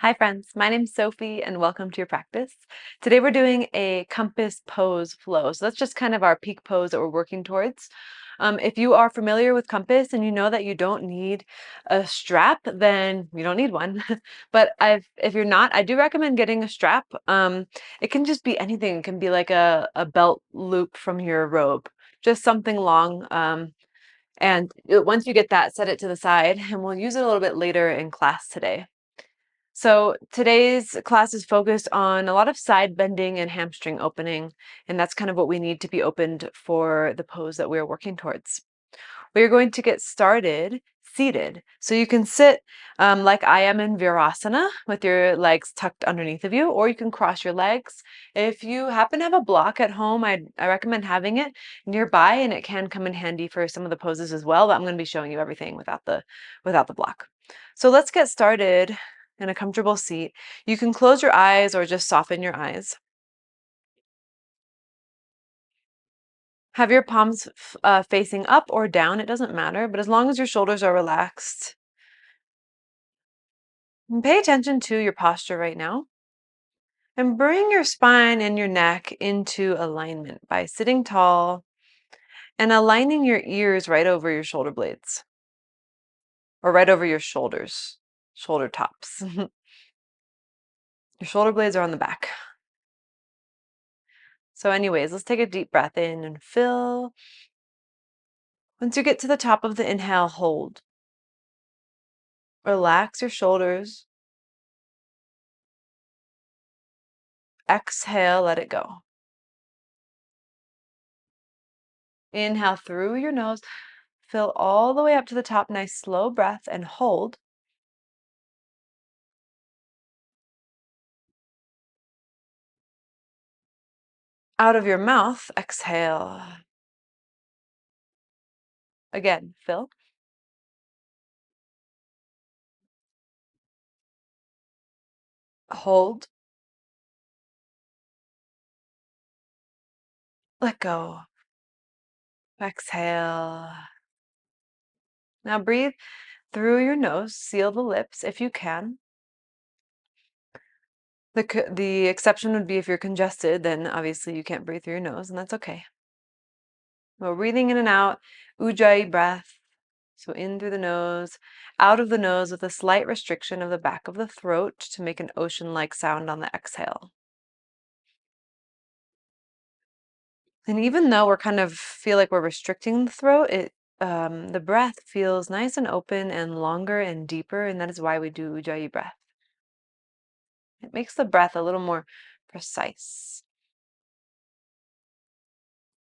Hi friends, my name's Sophie and welcome to your practice. Today we're doing a compass pose flow. So that's just kind of our peak pose that we're working towards. If you are familiar with compass and you know that you don't need a strap, then you don't need one. But if you're not, I do recommend getting a strap. It can just be anything. It can be like a belt loop from your robe, just something long. Once you get that, set it to the side and we'll use it a little bit later in class today. So today's class is focused on a lot of side bending and hamstring opening, and that's kind of what we need to be opened for the pose that we're working towards. We're going to get started seated. So you can sit like I am in Virasana with your legs tucked underneath of you, or you can cross your legs. If you happen to have a block at home, I recommend having it nearby, and it can come in handy for some of the poses as well, but I'm going to be showing you everything without the block. So let's get started in a comfortable seat. You can close your eyes or just soften your eyes. Have your palms facing up or down, it doesn't matter, but as long as your shoulders are relaxed. And pay attention to your posture right now. And bring your spine and your neck into alignment by sitting tall and aligning your ears right over your shoulder blades or right over your shoulders, shoulder tops. Your shoulder blades are on the back. So anyways, let's take a deep breath in and fill. Once you get to the top of the inhale, hold. Relax your shoulders. Exhale, let it go. Inhale through your nose. Fill all the way up to the top. Nice slow breath and hold. Out of your mouth, exhale. Again, fill. Hold. Let go. Exhale. Now breathe through your nose. Seal the lips if you can. The exception would be if you're congested, then obviously you can't breathe through your nose, and that's okay. Well, breathing in and out, ujjayi breath. So in through the nose, out of the nose with a slight restriction of the back of the throat to make an ocean-like sound on the exhale. And even though we're kind of feel like we're restricting the throat, the breath feels nice and open and longer and deeper, and that is why we do ujjayi breath. It makes the breath a little more precise,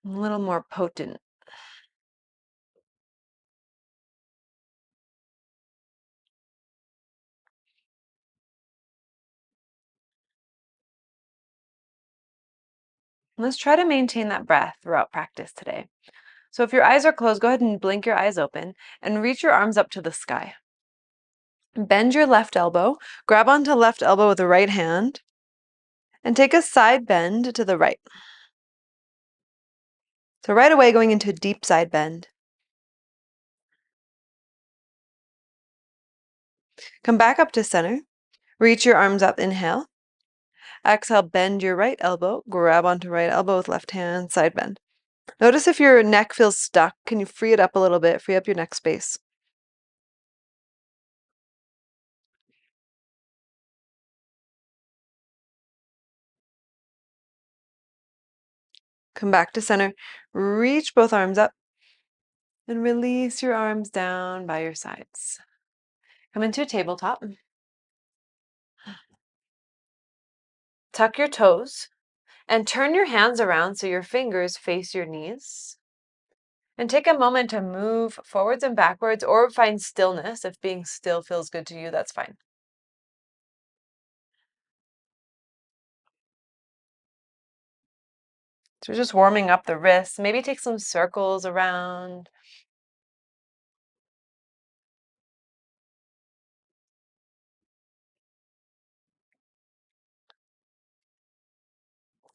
a little more potent. Let's try to maintain that breath throughout practice today. So if your eyes are closed, go ahead and blink your eyes open and reach your arms up to the sky. Bend your left elbow, grab onto left elbow with the right hand, and take a side bend to the right. So right away going into a deep side bend. Come back up to center. Reach your arms up, inhale. Exhale, bend your right elbow, grab onto right elbow with left hand, side bend. Notice if your neck feels stuck, can you free it up a little bit, free up your neck space. Come back to center. Reach both arms up and release your arms down by your sides. Come into a tabletop. Tuck your toes and turn your hands around so your fingers face your knees. And take a moment to move forwards and backwards or find stillness. If being still feels good to you, that's fine. So just warming up the wrists. Maybe take some circles around.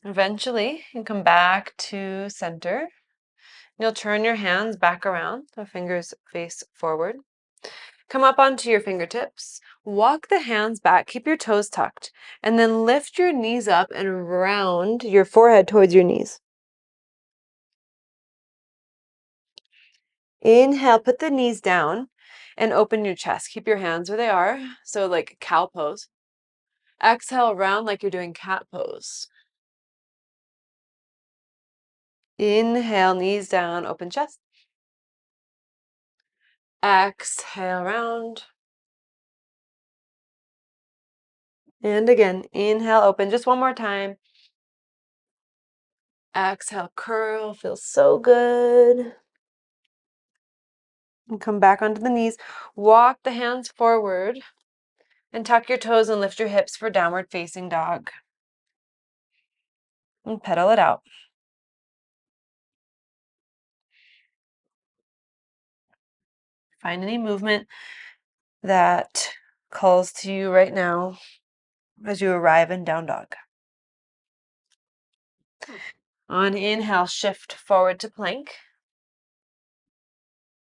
Eventually, you come back to center. You'll turn your hands back around, the fingers face forward. Come up onto your fingertips. Walk the hands back. Keep your toes tucked. And then lift your knees up and round your forehead towards your knees. Inhale, put the knees down and open your chest. Keep your hands where they are. So like cow pose. Exhale, round like you're doing cat pose. Inhale, knees down, open chest. Exhale, round. And again, inhale, open. Just one more time. Exhale, curl. Feels so good. And come back onto the knees. Walk the hands forward and tuck your toes and lift your hips for downward facing dog. And pedal it out. Find any movement that calls to you right now as you arrive in down dog. On inhale, shift forward to plank.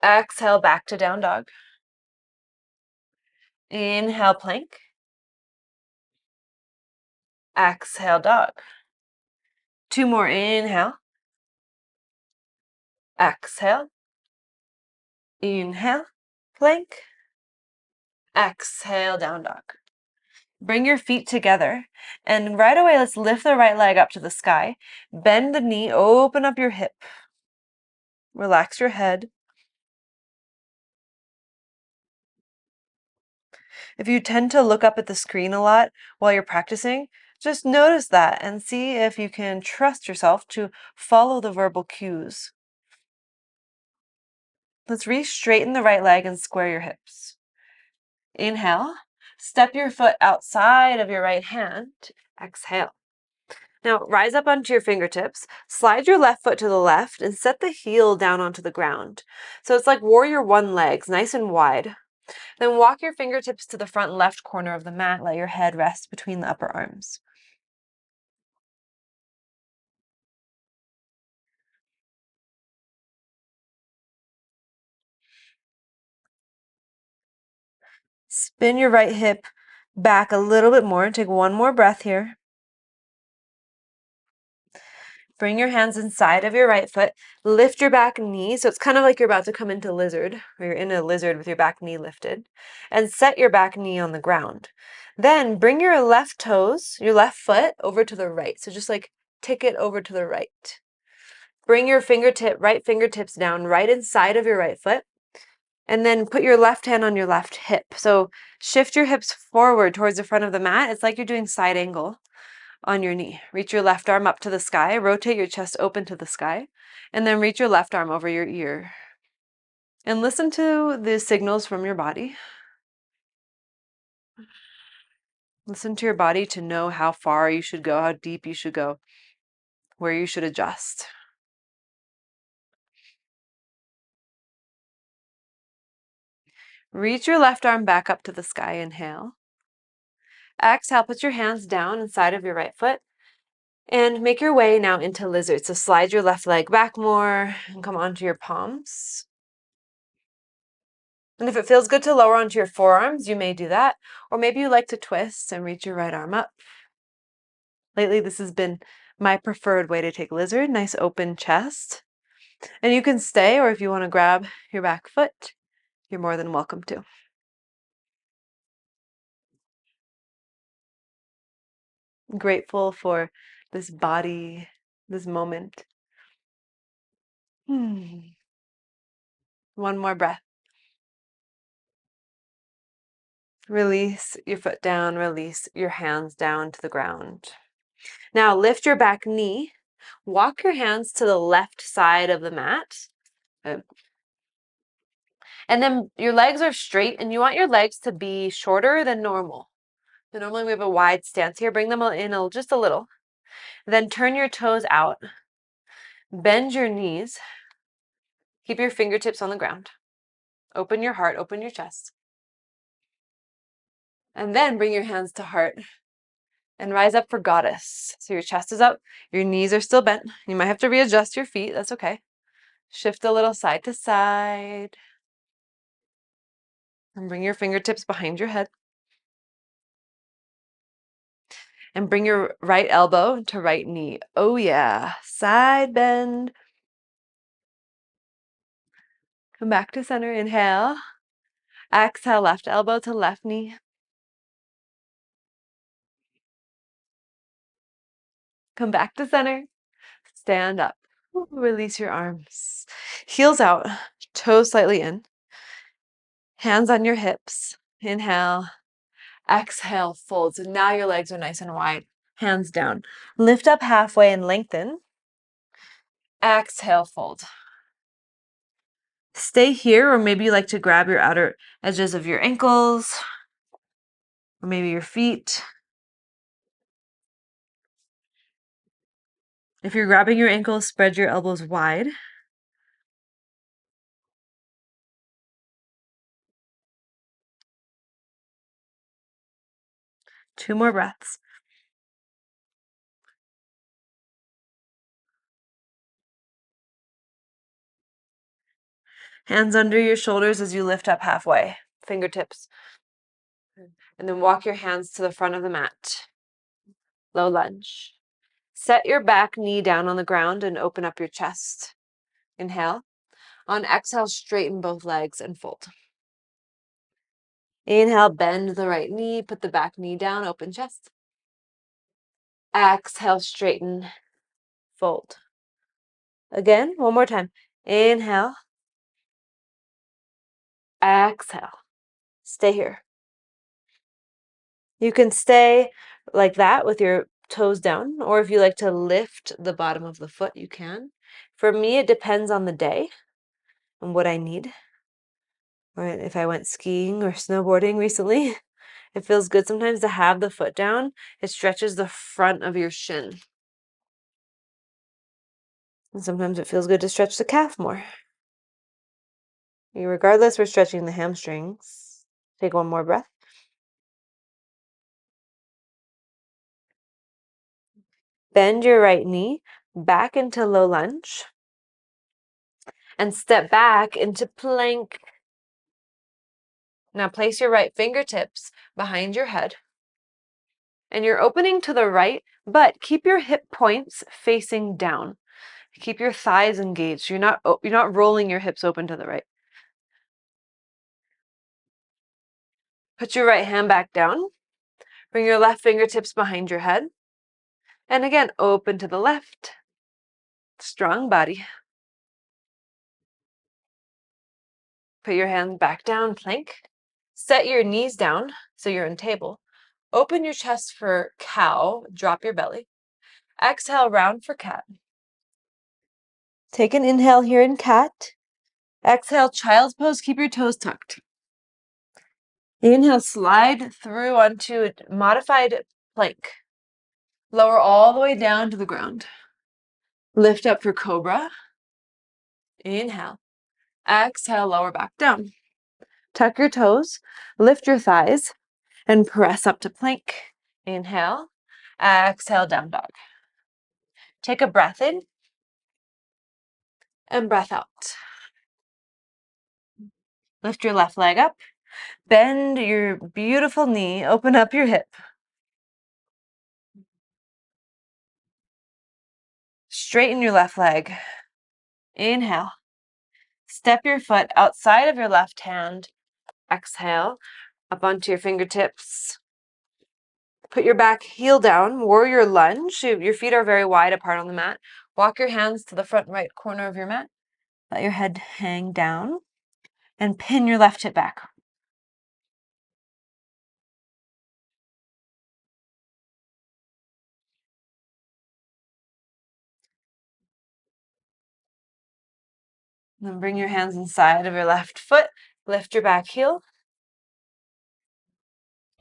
Exhale, back to down dog. Inhale, plank. Exhale, dog. Two more. Inhale. Exhale. Inhale, plank. Exhale, down dog. Bring your feet together. And right away, let's lift the right leg up to the sky. Bend the knee, open up your hip. Relax your head. If you tend to look up at the screen a lot while you're practicing, just notice that and see if you can trust yourself to follow the verbal cues. Let's re-straighten the right leg and square your hips. Inhale, step your foot outside of your right hand. Exhale. Now rise up onto your fingertips, slide your left foot to the left, and set the heel down onto the ground. So it's like warrior one legs, nice and wide. Then walk your fingertips to the front left corner of the mat. Let your head rest between the upper arms. Spin your right hip back a little bit more. Take one more breath here. Bring your hands inside of your right foot. Lift your back knee. So it's kind of like you're about to come into lizard, or you're in a lizard with your back knee lifted. And set your back knee on the ground. Then bring your left toes, your left foot over to the right. So just like tick it over to the right. Bring your right fingertips down right inside of your right foot. And then put your left hand on your left hip. So shift your hips forward towards the front of the mat. It's like you're doing side angle on your knee. Reach your left arm up to the sky. Rotate your chest open to the sky. And then reach your left arm over your ear. And listen to the signals from your body. Listen to your body to know how far you should go, how deep you should go, where you should adjust. Reach your left arm back up to the sky. Inhale. Exhale, put your hands down inside of your right foot. And make your way now into lizard. So slide your left leg back more and come onto your palms. And if it feels good to lower onto your forearms, you may do that. Or maybe you like to twist and reach your right arm up. Lately, this has been my preferred way to take lizard. Nice open chest. And you can stay, or if you want to grab your back foot, you're more than welcome to. I'm grateful for this body, this moment. One more breath. Release your foot down, release your hands down to the ground. Now lift your back knee, walk your hands to the left side of the mat. And then your legs are straight and you want your legs to be shorter than normal. So normally we have a wide stance here. Bring them in just a little. Then turn your toes out. Bend your knees. Keep your fingertips on the ground. Open your heart, open your chest. And then bring your hands to heart and rise up for goddess. So your chest is up, your knees are still bent. You might have to readjust your feet, that's okay. Shift a little side to side. And bring your fingertips behind your head. And bring your right elbow to right knee. Oh yeah, side bend. Come back to center, inhale. Exhale, left elbow to left knee. Come back to center. Stand up. Release your arms. Heels out, toes slightly in. Hands on your hips. Inhale. Exhale, fold. So now your legs are nice and wide. Hands down. Lift up halfway and lengthen. Exhale, fold. Stay here, or maybe you like to grab your outer edges of your ankles, or maybe your feet. If you're grabbing your ankles, spread your elbows wide. Two more breaths. Hands under your shoulders as you lift up halfway, fingertips. And then walk your hands to the front of the mat. Low lunge. Set your back knee down on the ground and open up your chest. Inhale. On exhale, straighten both legs and fold. Inhale, bend the right knee, put the back knee down, open chest. Exhale, straighten, fold. Again, one more time. Inhale. Exhale. Stay here. You can stay like that with your toes down, or if you like to lift the bottom of the foot, you can. For me, it depends on the day and what I need. Or if I went skiing or snowboarding recently, it feels good sometimes to have the foot down. It stretches the front of your shin. And sometimes it feels good to stretch the calf more. Regardless, we're stretching the hamstrings. Take one more breath. Bend your right knee back into low lunge. And step back into plank. Now place your right fingertips behind your head. And you're opening to the right, but keep your hip points facing down. Keep your thighs engaged. You're not rolling your hips open to the right. Put your right hand back down. Bring your left fingertips behind your head. And again, open to the left. Strong body. Put your hands back down, plank. Set your knees down so you're in table. Open your chest for cow, drop your belly. Exhale, round for cat. Take an inhale here in cat. Exhale, child's pose, keep your toes tucked. Inhale, slide through onto a modified plank. Lower all the way down to the ground. Lift up for cobra. Inhale. Exhale, lower back down. Tuck your toes, lift your thighs, and press up to plank. Inhale. Exhale, down dog. Take a breath in and breath out. Lift your left leg up. Bend your beautiful knee. Open up your hip. Straighten your left leg. Inhale. Step your foot outside of your left hand. Exhale, up onto your fingertips. Put your back heel down, warrior lunge. Your feet are very wide apart on the mat. Walk your hands to the front right corner of your mat. Let your head hang down and pin your left hip back. Then bring your hands inside of your left foot. Lift your back heel.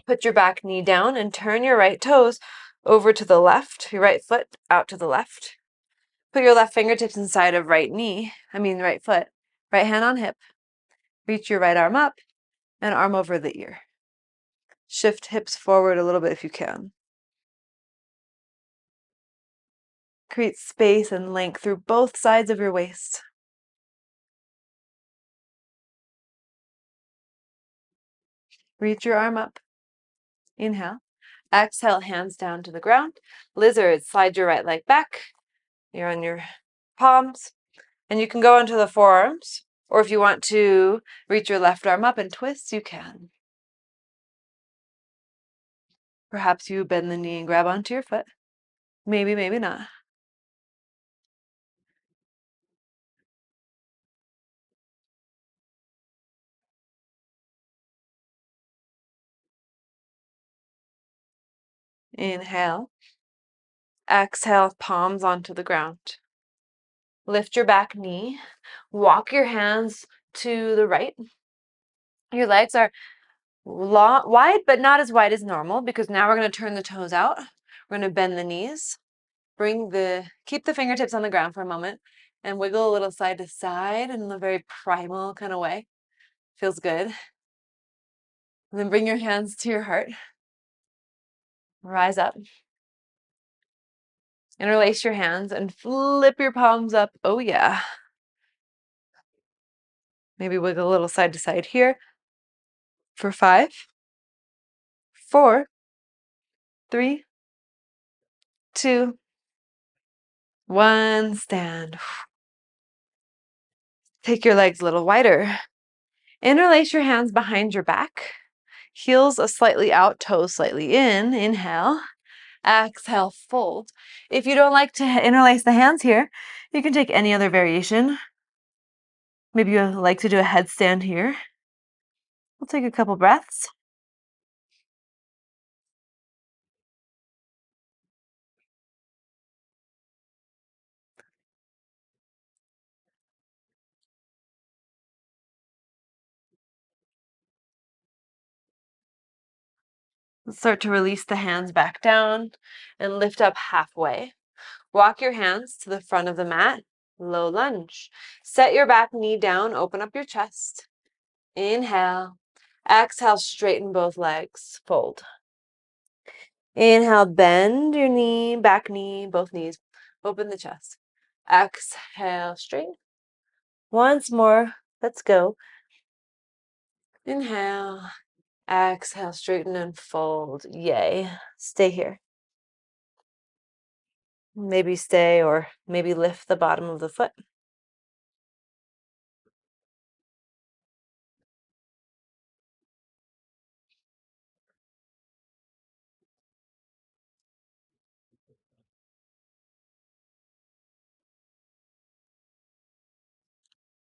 Put your back knee down and turn your right toes over to the left, your right foot out to the left. Put your left fingertips inside of right foot. Right hand on hip. Reach your right arm up and arm over the ear. Shift hips forward a little bit if you can. Create space and length through both sides of your waist. Reach your arm up. Inhale. Exhale, hands down to the ground. Lizard, slide your right leg back. You're on your palms. And you can go into the forearms. Or if you want to reach your left arm up and twist, you can. Perhaps you bend the knee and grab onto your foot. Maybe, maybe not. Inhale. Exhale, palms onto the ground. Lift your back knee. Walk your hands to the right. Your legs are wide, but not as wide as normal, because now we're going to turn the toes out. We're going to bend the knees. Keep the fingertips on the ground for a moment and wiggle a little side to side in a very primal kind of way. Feels good. And then bring your hands to your heart. Rise up. Interlace your hands and flip your palms up. Oh yeah. Maybe wiggle a little side to side here for 5, 4, 3, 2, 1. Stand. Take your legs a little wider. Interlace your hands behind your back. Heels slightly out, toes slightly in. Inhale. Exhale, fold. If you don't like to interlace the hands here, you can take any other variation. Maybe you like to do a headstand here. We'll take a couple breaths. Start to release the hands back down and lift up halfway. Walk your hands to the front of the mat. Low lunge. Set your back knee down, open up your chest. Inhale. Exhale, straighten both legs. Fold. Inhale, bend your knee, back knee, both knees. Open the chest. Exhale, straighten. Once more. Let's go. Inhale. Exhale, straighten and fold. Yay. Stay here. Maybe stay, or maybe lift the bottom of the foot.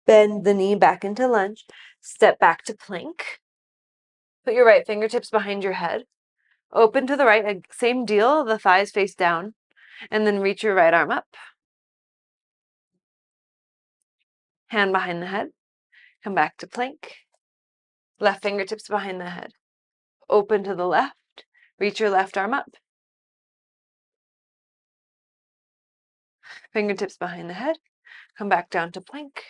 Bend the knee back into lunge. Step back to plank. Put your right fingertips behind your head. Open to the right. Same deal. The thighs face down. And then reach your right arm up. Hand behind the head. Come back to plank. Left fingertips behind the head. Open to the left. Reach your left arm up. Fingertips behind the head. Come back down to plank.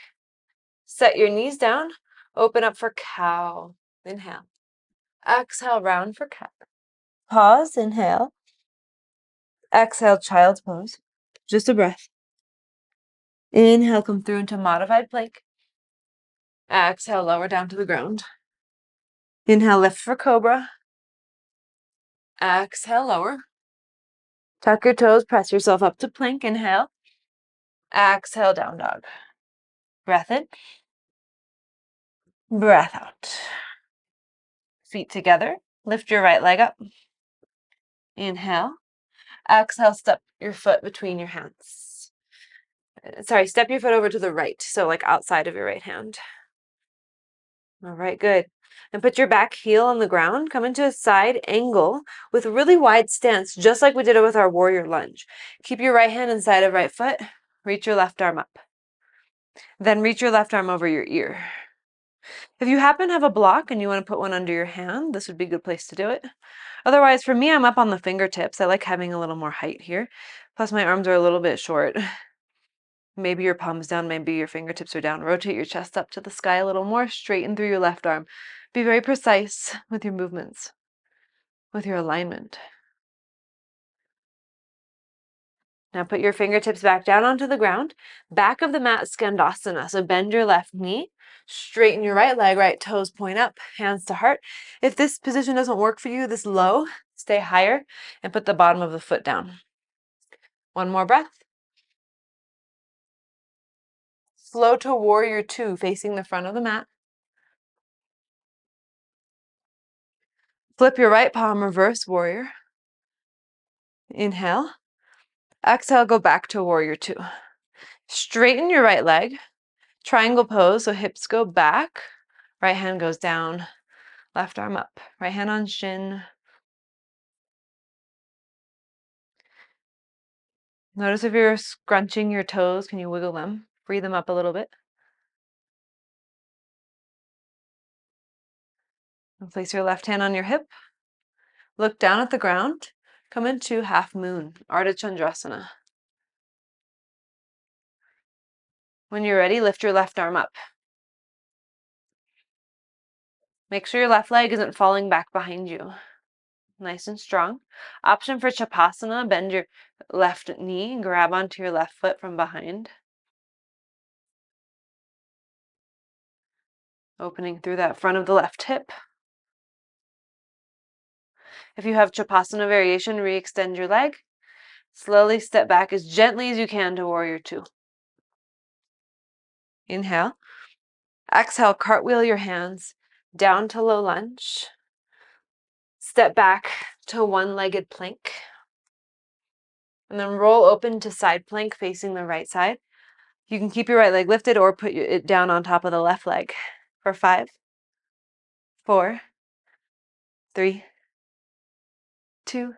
Set your knees down. Open up for cow. Inhale. Exhale, round for cat. Pause, inhale. Exhale, child's pose. Just a breath. Inhale, come through into modified plank. Exhale, lower down to the ground. Inhale, lift for cobra. Exhale, lower. Tuck your toes, press yourself up to plank. Inhale. Exhale, down dog. Breath in. Breath out. Feet together. Lift your right leg up. Inhale. Exhale, step your foot between your hands. Sorry, step your foot over to the right, so like outside of your right hand. All right, good. And put your back heel on the ground. Come into a side angle with a really wide stance, just like we did it with our warrior lunge. Keep your right hand inside of right foot. Reach your left arm up. Then reach your left arm over your ear. If you happen to have a block and you want to put one under your hand, this would be a good place to do it. Otherwise, for me, I'm up on the fingertips. I like having a little more height here. Plus, my arms are a little bit short. Maybe your palms down, maybe your fingertips are down. Rotate your chest up to the sky a little more. Straighten through your left arm. Be very precise with your movements, with your alignment. Now put your fingertips back down onto the ground. Back of the mat, Skandasana. So bend your left knee, straighten your right leg, right toes point up, hands to heart. If this position doesn't work for you, this low, stay higher and put the bottom of the foot down. One more breath. Flow to warrior two, facing the front of the mat. Flip your right palm, reverse warrior. Inhale. Exhale, go back to warrior two. Straighten your right leg. Triangle pose, so hips go back. Right hand goes down. Left arm up. Right hand on shin. Notice if you're scrunching your toes, can you wiggle them? Free them up a little bit. And place your left hand on your hip. Look down at the ground. Come into half moon, Ardha Chandrasana. When you're ready, lift your left arm up. Make sure your left leg isn't falling back behind you. Nice and strong. Option for Chapasana, bend your left knee, grab onto your left foot from behind. Opening through that front of the left hip. If you have Chapasana variation, re-extend your leg. Slowly step back as gently as you can to warrior two. Inhale. Exhale, cartwheel your hands down to low lunge. Step back to one-legged plank. And then roll open to side plank facing the right side. You can keep your right leg lifted or put it down on top of the left leg. For 5, 4, 3, 2,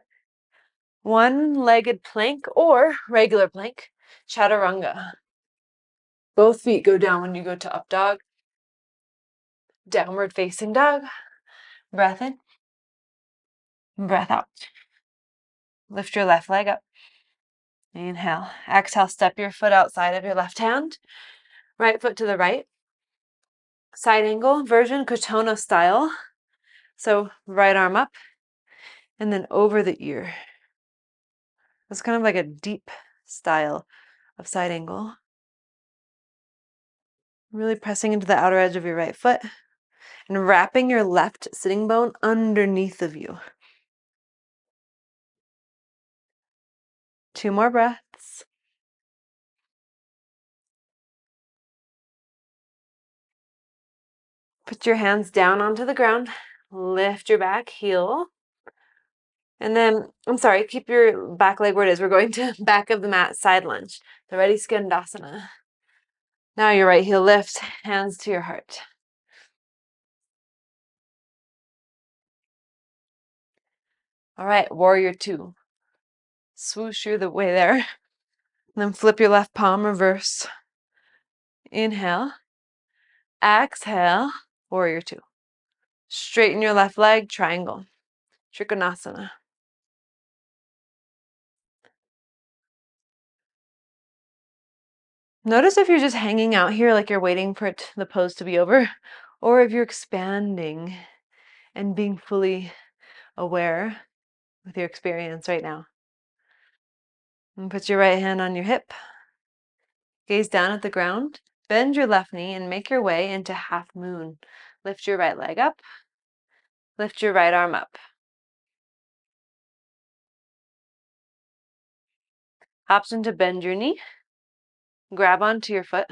one-legged plank or regular plank, chaturanga. Both feet go down when you go to up dog. Downward facing dog. Breath in. Breath out. Lift your left leg up. Inhale. Exhale, step your foot outside of your left hand. Right foot to the right. Side angle version, Kotona style. So right arm up and then over the ear. It's kind of like a deep style of side angle. Really pressing into the outer edge of your right foot and wrapping your left sitting bone underneath of you. 2 more breaths. Put your hands down onto the ground. Lift your back heel. And then, keep your back leg where it is. We're going to back of the mat, side lunge. The ready, Skandasana. Now your right heel lifts, hands to your heart. All right, warrior two. Swoosh you the way there. And then flip your left palm, reverse. Inhale. Exhale, warrior two. Straighten your left leg, triangle. Trikonasana. Notice if you're just hanging out here like you're waiting for the pose to be over, or if you're expanding and being fully aware with your experience right now. And put your right hand on your hip. Gaze down at the ground. Bend your left knee and make your way into half moon. Lift your right leg up. Lift your right arm up. Option to bend your knee. Grab onto your foot.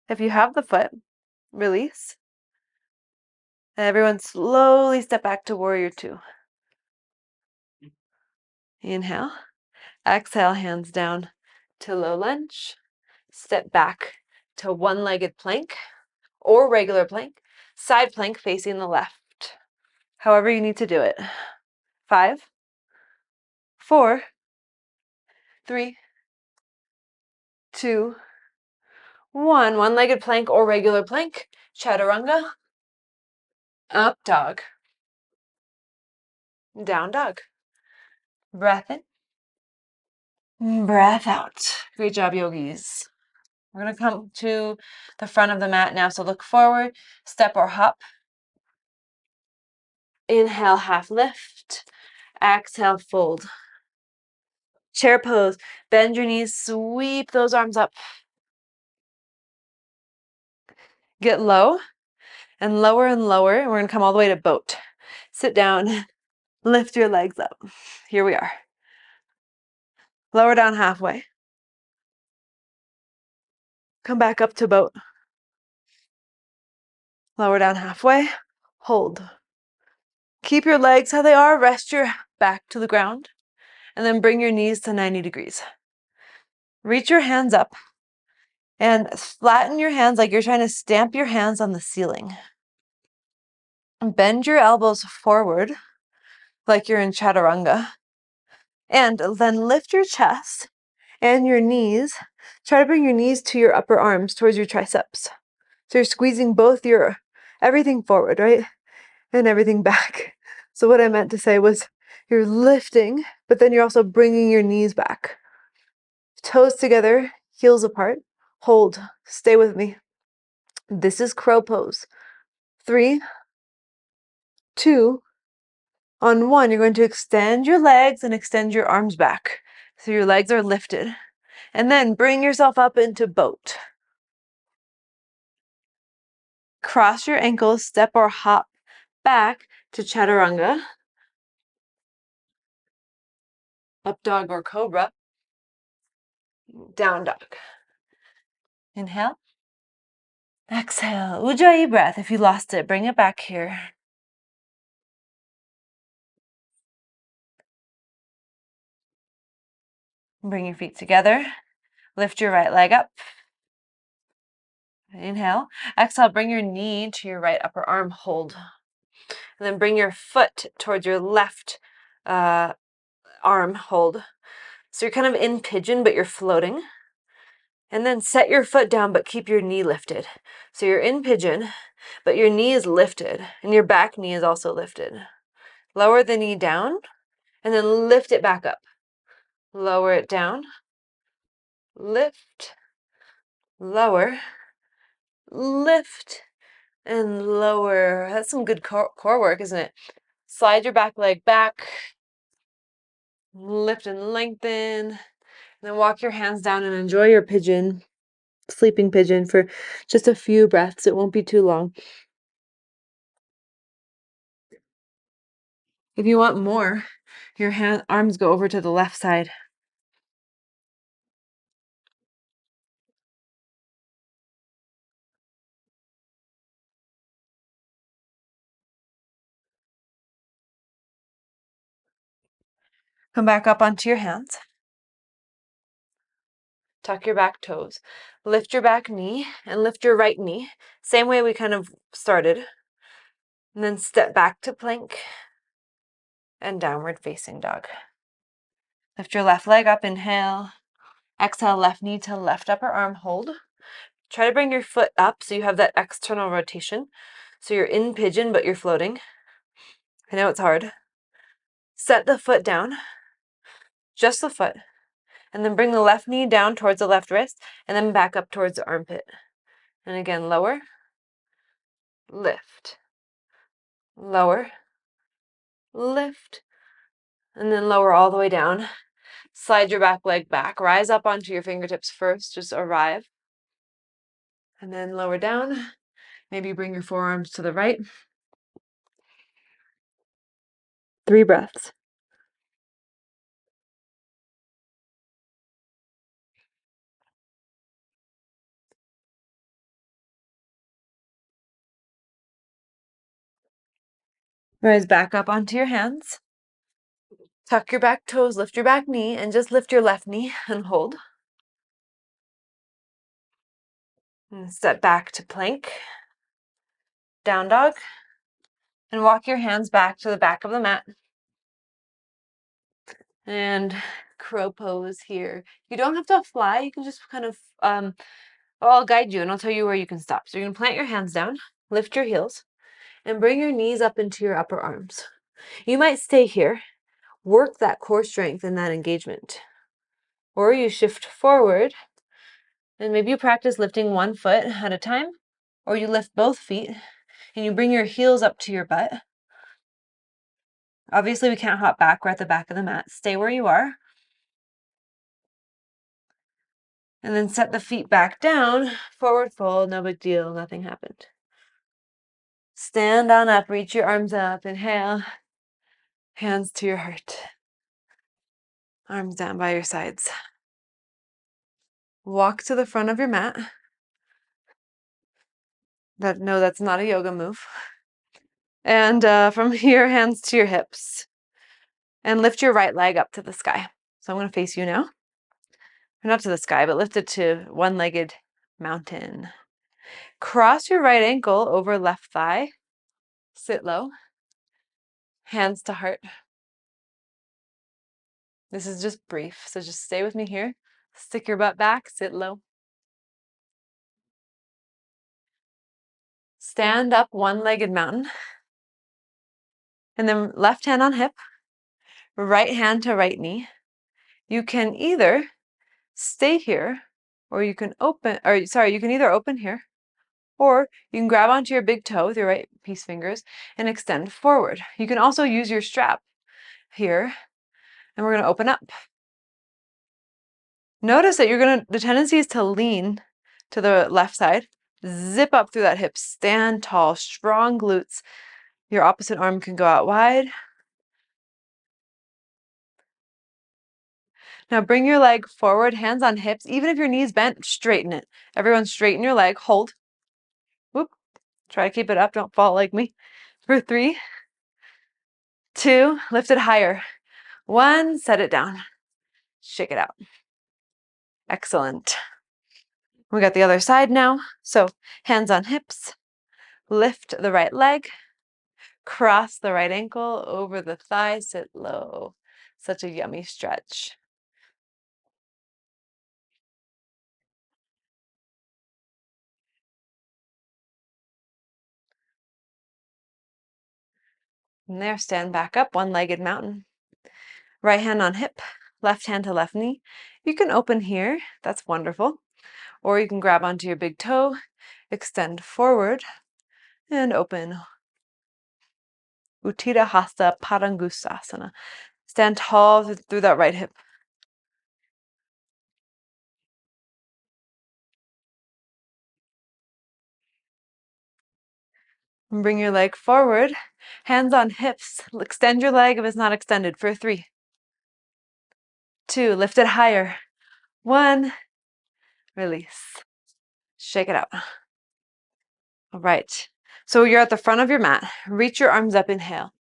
If you have the foot, release. And everyone slowly step back to warrior two. Inhale. Exhale, hands down to low lunge. Step back to one-legged plank or regular plank. Side plank facing the left. However you need to do it. 5, 4, 3, 2, 1. One-legged plank or regular plank. Chaturanga. Up dog. Down dog. Breath in. Breath out. Great job, yogis. We're going to come to the front of the mat now. So look forward, step or hop. Inhale, half lift. Exhale, fold. Chair pose. Bend your knees, sweep those arms up. Get low and lower and lower. We're going to come all the way to boat. Sit down, lift your legs up. Here we are. Lower down halfway. Come back up to boat. Lower down halfway. Hold. Keep your legs how they are. Rest your back to the ground. And then bring your knees to 90 degrees. Reach your hands up and flatten your hands like you're trying to stamp your hands on the ceiling. Bend your elbows forward like you're in chaturanga. And then lift your chest and your knees. Try to bring your knees to your upper arms towards your triceps. So you're squeezing both everything forward, right? And everything back. So what I meant to say was you're lifting, but then you're also bringing your knees back. Toes together, heels apart. Hold. Stay with me. This is crow pose. 3, 2, on 1, you're going to extend your legs and extend your arms back. So your legs are lifted. And then bring yourself up into boat. Cross your ankles, step or hop back to chaturanga. Up dog or cobra. Down dog. Inhale. Exhale. Ujjayi breath. If you lost it, bring it back here. Bring your feet together. Lift your right leg up. Inhale. Exhale, bring your knee to your right upper arm. Hold. And then bring your foot towards your left arm. Hold. So you're kind of in pigeon, but you're floating. And then set your foot down, but keep your knee lifted. So you're in pigeon, but your knee is lifted, and your back knee is also lifted. Lower the knee down, and then lift it back up. Lower it down. Lift. Lower. Lift. And lower. That's some good core work, isn't it? Slide your back leg back. Lift and lengthen. And then walk your hands down and enjoy your pigeon, sleeping pigeon, for just a few breaths. It won't be too long. If you want more, your arms go over to the left side. Come back up onto your hands. Tuck your back toes. Lift your back knee and lift your right knee. Same way we kind of started. And then step back to plank and downward facing dog. Lift your left leg up. Inhale. Exhale, left knee to left upper arm. Hold. Try to bring your foot up so you have that external rotation. So you're in pigeon, but you're floating. I know it's hard. Set the foot down. Just the foot. And then bring the left knee down towards the left wrist and then back up towards the armpit. And again, lower, lift, lower, lift, and then lower all the way down. Slide your back leg back. Rise up onto your fingertips first, just arrive. And then lower down. Maybe bring your forearms to the right. 3 breaths. Rise back up onto your hands. Tuck your back toes, lift your back knee, and just lift your left knee and hold. And step back to plank. Down dog. And walk your hands back to the back of the mat. And crow pose here. You don't have to fly. You can just kind of, I'll guide you and I'll tell you where you can stop. So you're going to plant your hands down, lift your heels, and bring your knees up into your upper arms. You might stay here, work that core strength in that engagement. Or you shift forward And maybe you practice lifting one foot at a time, or you lift both feet and you bring your heels up to your butt. Obviously, we can't hop back. We're at the back of the mat. Stay where you are. And then set the feet back down, forward fold, no big deal, nothing happened. Stand on up, reach your arms up, inhale, hands to your heart. Arms down by your sides. Walk to the front of your mat. No, that's not a yoga move. And from here, hands to your hips. And lift your right leg up to the sky. So I'm going to face you now. Or not to the sky, but lift it to one-legged mountain. Cross your right ankle over left thigh. Sit low. Hands to heart. This is just brief, so just stay with me here. Stick your butt back, sit low. Stand up, one-legged mountain. And then left hand on hip, right hand to right knee. You can either stay here, or you can you can either open here, or you can grab onto your big toe with your right peace fingers and extend forward. You can also use your strap here, and we're going to open up. Notice that the tendency is to lean to the left side, zip up through that hip, stand tall, strong glutes. Your opposite arm can go out wide. Now bring your leg forward, hands on hips. Even if your knee's bent, straighten it. Everyone straighten your leg, hold. Whoop. Try to keep it up, don't fall like me. For 3, 2, lift it higher. 1, set it down. Shake it out. Excellent. We got the other side now. So hands on hips, lift the right leg, cross the right ankle over the thigh, sit low. Such a yummy stretch. And there, stand back up, one-legged mountain. Right hand on hip, left hand to left knee. You can open here, that's wonderful. Or you can grab onto your big toe, extend forward, and open. Uttita Hasta Padangusasana. Stand tall through that right hip. And bring your leg forward, hands on hips. Extend your leg if it's not extended for 3, 2, lift it higher. 1, release. Shake it out. All right. So you're at the front of your mat. Reach your arms up, inhale.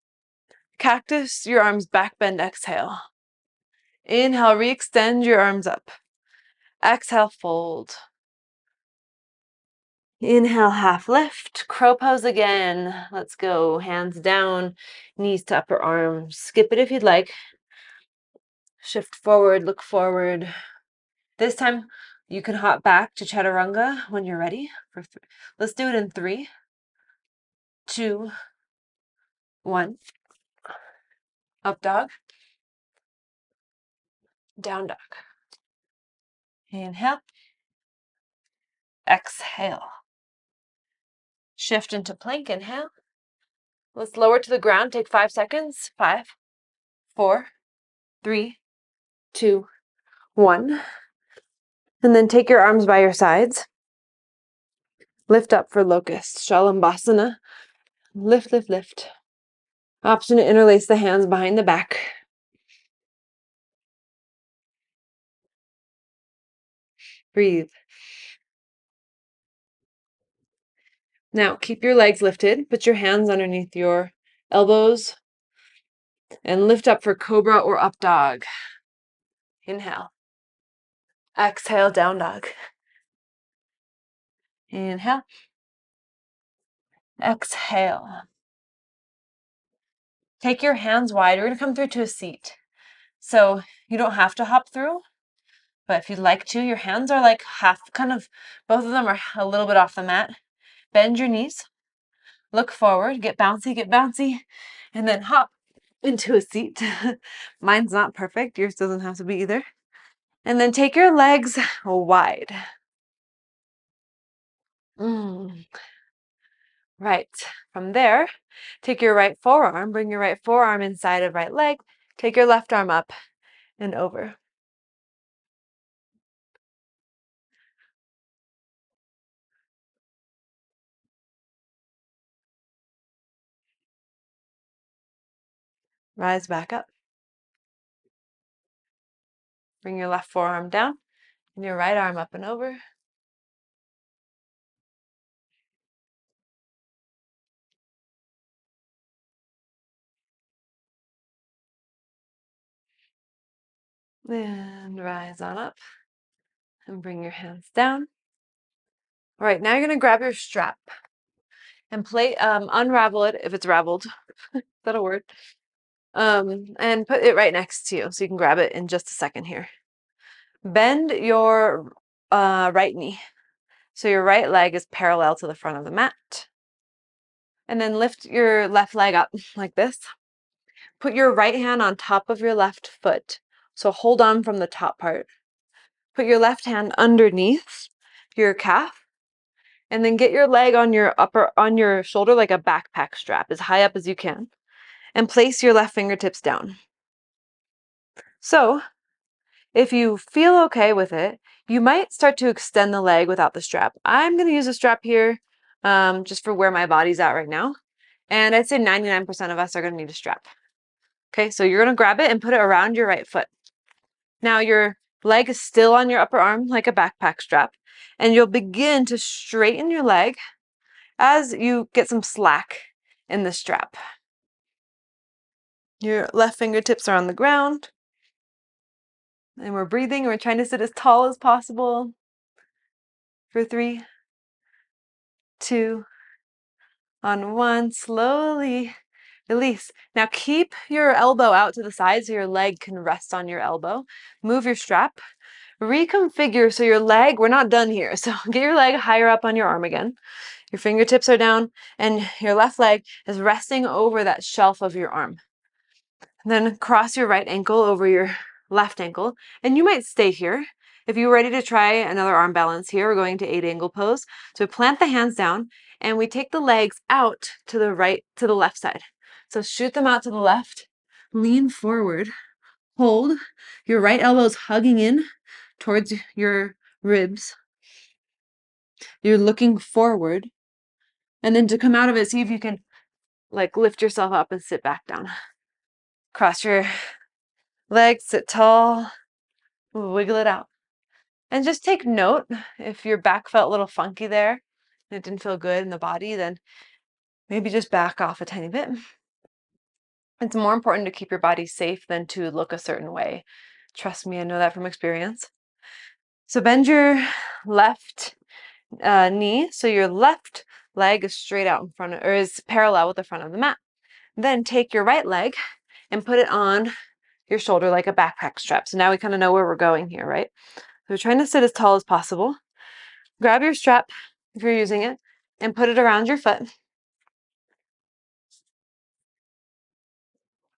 Cactus your arms back, bend, exhale. Inhale, re-extend your arms up. Exhale, fold. Inhale, half lift. Crow pose again. Let's go. Hands down, knees to upper arms. Skip it if you'd like. Shift forward, look forward. This time, you can hop back to chaturanga when you're ready. Let's do it in 3, 2, 1. Up dog. Down dog. Inhale. Exhale. Shift into plank. Inhale. Let's lower to the ground. Take 5 seconds. 5, 4, 3, 2, 1. And then take your arms by your sides. Lift up for locust. Shalambhasana. Lift, lift, lift. Option to interlace the hands behind the back. Breathe. Now, keep your legs lifted. Put your hands underneath your elbows. And lift up for cobra or up dog. Inhale. Exhale, down dog. Inhale. Exhale. Take your hands wide. We're going to come through to a seat. So you don't have to hop through, but if you'd like to, your hands are like both of them are a little bit off the mat. Bend your knees. Look forward. Get bouncy, and then hop into a seat. Mine's not perfect. Yours doesn't have to be either. And then take your legs wide. Right. From there, take your right forearm, bring your right forearm inside of right leg, take your left arm up and over. Rise back up. Bring your left forearm down and your right arm up and over. And rise on up and bring your hands down. All right, now you're going to grab your strap and unravel it if it's raveled. Is that a word? And put it right next to you so you can grab it in just a second here. Bend your right knee so your right leg is parallel to the front of the mat. And then lift your left leg up like this. Put your right hand on top of your left foot. So hold on from the top part. Put your left hand underneath your calf and then get your leg on your shoulder like a backpack strap as high up as you can and place your left fingertips down. So if you feel okay with it, you might start to extend the leg without the strap. I'm going to use a strap here just for where my body's at right now. And I'd say 99% of us are going to need a strap. Okay, so you're going to grab it and put it around your right foot. Now your leg is still on your upper arm like a backpack strap, and you'll begin to straighten your leg as you get some slack in the strap. Your left fingertips are on the ground, and we're breathing, and we're trying to sit as tall as possible for 3, 2, on 1, slowly release. Now keep your elbow out to the side so your leg can rest on your elbow. Move your strap. Reconfigure so your leg, we're not done here. So get your leg higher up on your arm again. Your fingertips are down and your left leg is resting over that shelf of your arm. And then cross your right ankle over your left ankle. And you might stay here. If you're ready to try another arm balance here, we're going to 8-angle pose. So plant the hands down and we take the legs out to the left side. So shoot them out to the left, lean forward, hold, your right elbow's hugging in towards your ribs. You're looking forward. And then to come out of it, see if you can like lift yourself up and sit back down. Cross your legs, sit tall, wiggle it out. And just take note if your back felt a little funky there and it didn't feel good in the body, then maybe just back off a tiny bit. It's more important to keep your body safe than to look a certain way. Trust me, I know that from experience. So bend your left knee so your left leg is straight out in front of, or is parallel with the front of the mat. Then take your right leg and put it on your shoulder like a backpack strap. So now we kind of know where we're going here, right? So we're trying to sit as tall as possible. Grab your strap if you're using it and put it around your foot.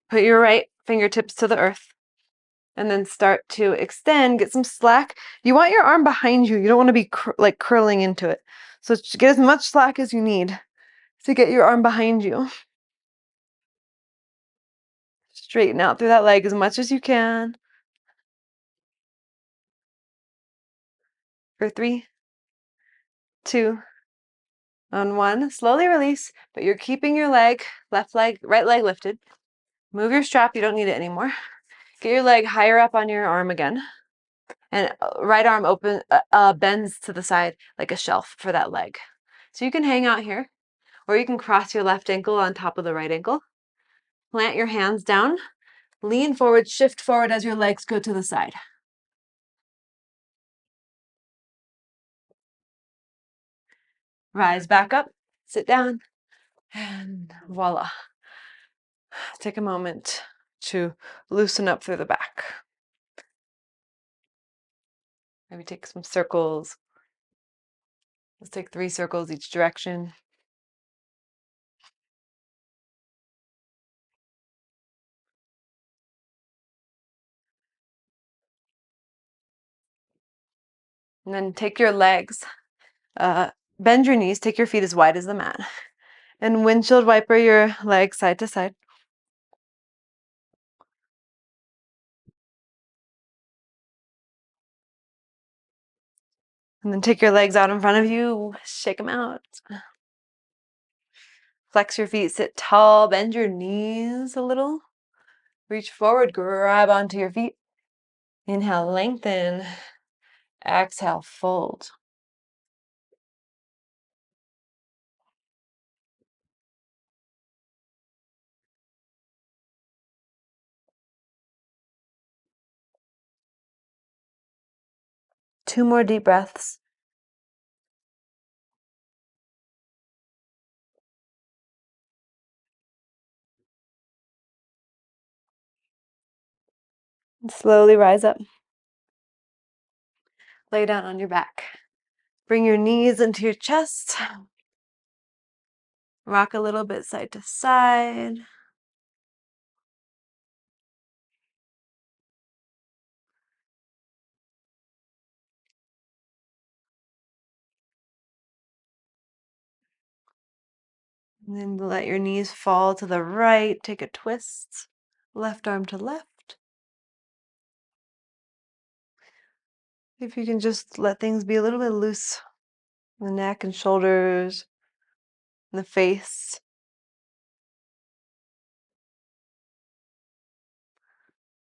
Put your right fingertips to the earth and then start to extend, get some slack. You want your arm behind you. You don't want to be like curling into it. So get as much slack as you need to get your arm behind you. Straighten out through that leg as much as you can. For 3, 2, on 1. Slowly release, but you're keeping your leg, right leg lifted. Move your strap, you don't need it anymore. Get your leg higher up on your arm again. And right arm bends to the side like a shelf for that leg. So you can hang out here, or you can cross your left ankle on top of the right ankle. Plant your hands down, lean forward, shift forward as your legs go to the side. Rise back up, sit down, and voila. Take a moment to loosen up through the back. Maybe take some circles. Let's take 3 circles each direction. And then take your legs, bend your knees, take your feet as wide as the mat. And windshield wiper your legs side to side. And then take your legs out in front of you, shake them out. Flex your feet, sit tall, bend your knees a little. Reach forward, grab onto your feet. Inhale, lengthen. Exhale, fold. Two more deep breaths. And slowly rise up. Lay down on your back. Bring your knees into your chest. Rock a little bit side to side. And then let your knees fall to the right. Take a twist. Left arm to left. If you can just let things be a little bit loose. The neck and shoulders, and the face.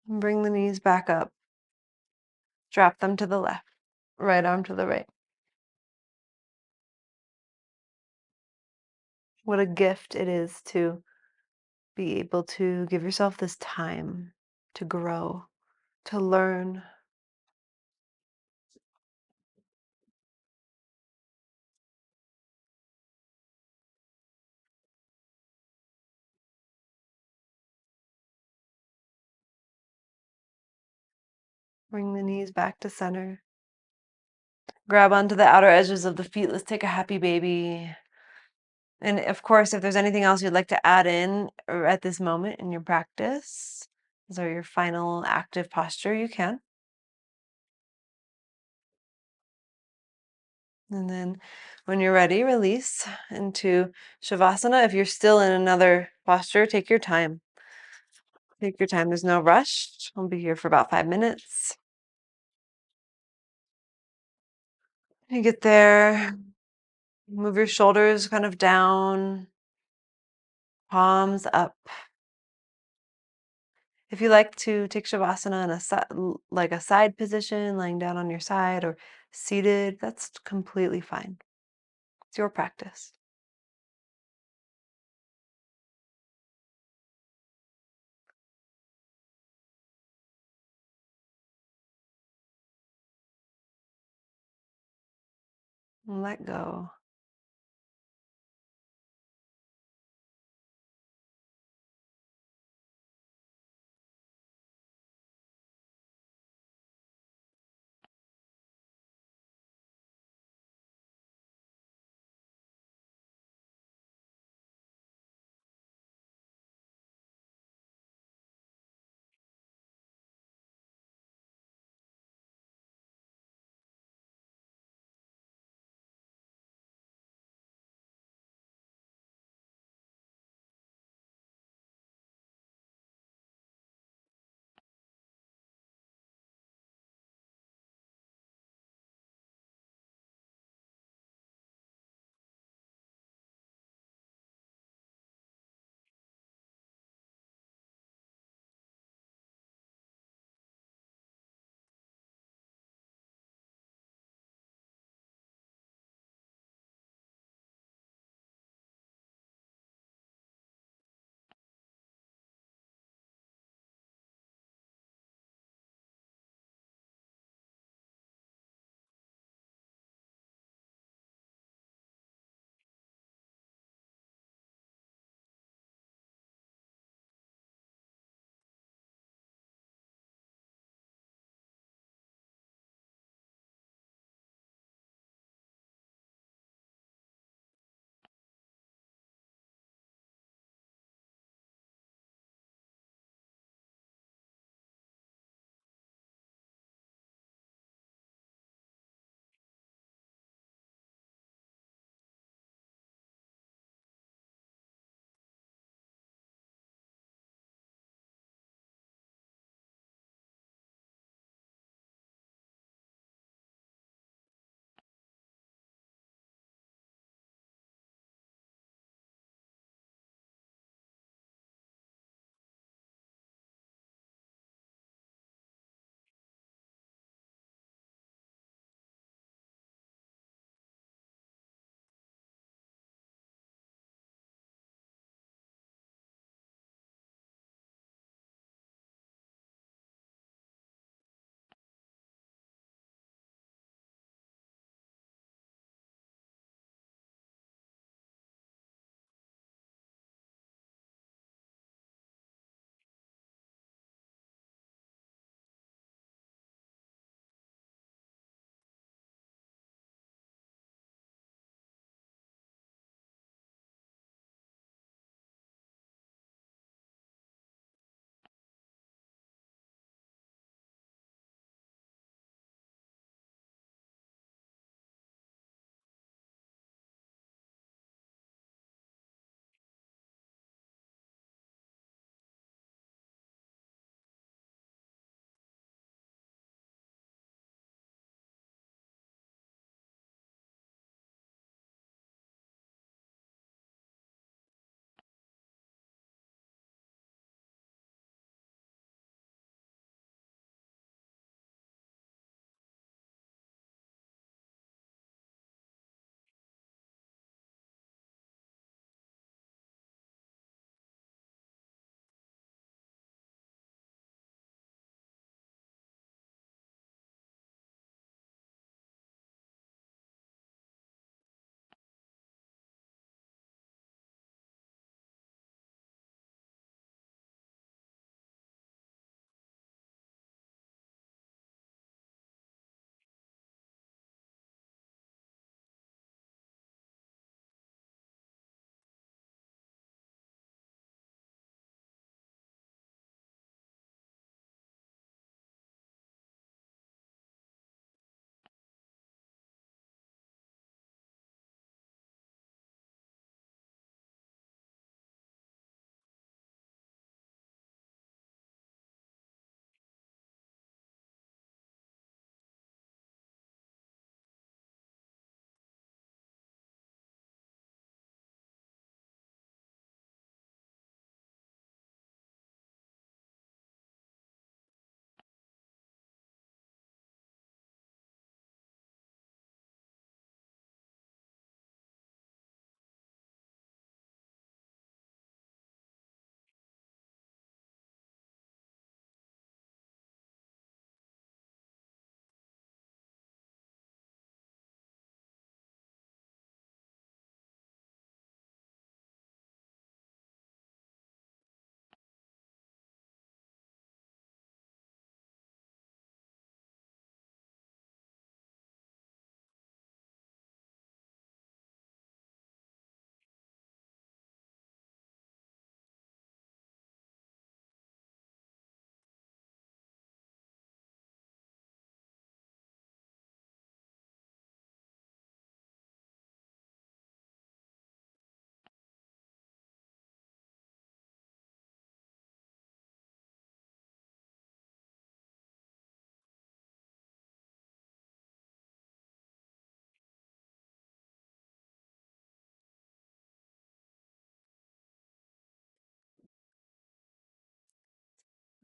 And bring the knees back up. Drop them to the left. Right arm to the right. What a gift it is to be able to give yourself this time to grow, to learn. Bring the knees back to center. Grab onto the outer edges of the feet. Let's take a happy baby. And of course, if there's anything else you'd like to add in or at this moment in your practice, these are your final active posture, you can. And then when you're ready, release into Shavasana. If you're still in another posture, take your time. Take your time. There's no rush. I'll be here for about 5 minutes. You get there, move your shoulders kind of down, palms up. If you like to take Shavasana in like a side position, lying down on your side or seated, that's completely fine. It's your practice. And let go.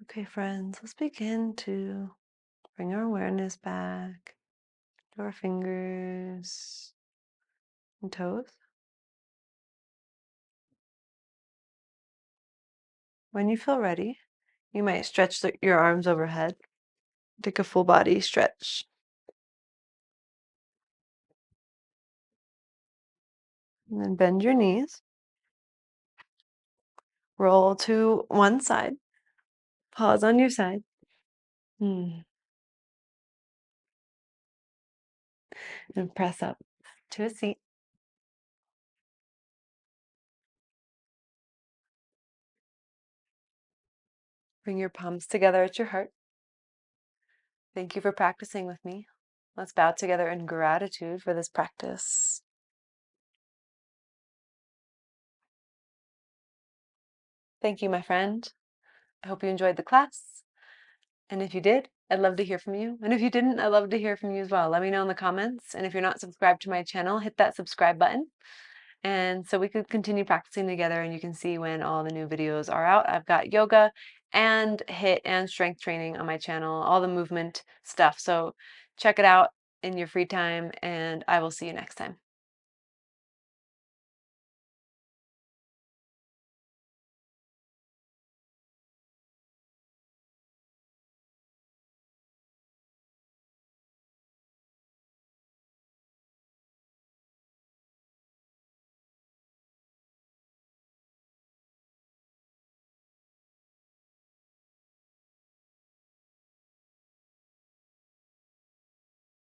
Okay, friends, let's begin to bring our awareness back to our fingers and toes. When you feel ready, you might stretch your arms overhead. Take a full body stretch. And then bend your knees. Roll to one side. Pause on your side. Hmm. And press up to a seat. Bring your palms together at your heart. Thank you for practicing with me. Let's bow together in gratitude for this practice. Thank you, my friend. I hope you enjoyed the class. And if you did, I'd love to hear from you. And if you didn't, I'd love to hear from you as well. Let me know in the comments. And if you're not subscribed to my channel, hit that subscribe button. And so we could continue practicing together and you can see when all the new videos are out. I've got yoga and HIIT and strength training on my channel, all the movement stuff. So check it out in your free time and I will see you next time.